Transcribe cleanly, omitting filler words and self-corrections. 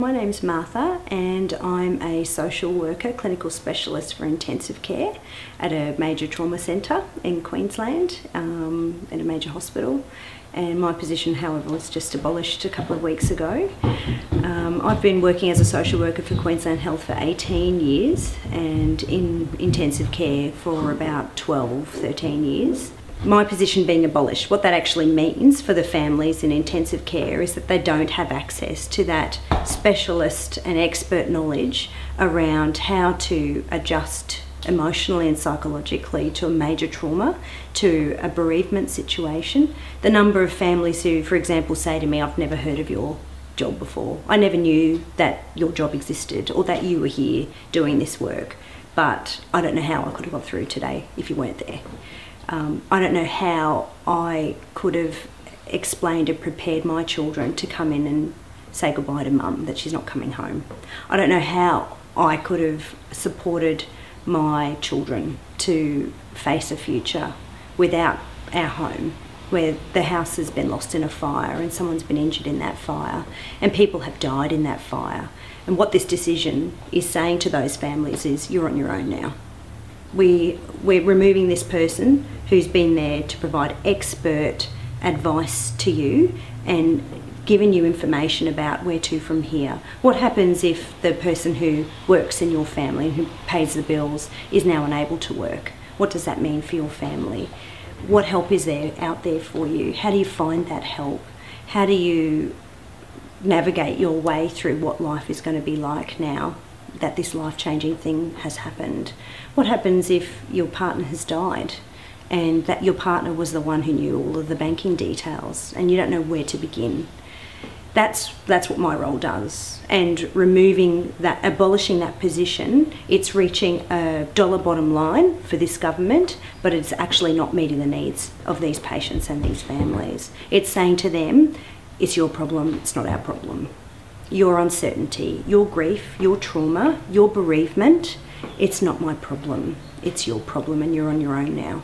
My name's Martha and I'm a social worker, clinical specialist for intensive care at a major trauma centre in Queensland, at a major hospital. And my position, however, was just abolished a couple of weeks ago. I've been working as a social worker for Queensland Health for 18 years and in intensive care for about 12, 13 years. My position being abolished, what that actually means for the families in intensive care is that they don't have access to that specialist and expert knowledge around how to adjust emotionally and psychologically to a major trauma, to a bereavement situation. The number of families who, for example, say to me, "I've never heard of your job before. I never knew that your job existed or that you were here doing this work, but I don't know how I could have got through today if you weren't there. I don't know how I could have explained and prepared my children to come in and say goodbye to mum, that she's not coming home. I don't know how I could have supported my children to face a future without our home, where the house has been lost in a fire and someone's been injured in that fire and people have died in that fire. And what this decision is saying to those families is, you're on your own now. We're removing this person who's been there to provide expert advice to you and giving you information about where to from here. What happens if the person who works in your family, who pays the bills, is now unable to work? What does that mean for your family? What help is there out there for you? How do you find that help? How do you navigate your way through what life is going to be like now that this life-changing thing has happened? What happens if your partner has died and that your partner was the one who knew all of the banking details and you don't know where to begin? That's what my role does. And removing that, abolishing that position, it's reaching a dollar bottom line for this government, but it's actually not meeting the needs of these patients and these families. It's saying to them, it's your problem, it's not our problem. Your uncertainty, your grief, your trauma, your bereavement, it's not my problem. It's your problem and you're on your own now.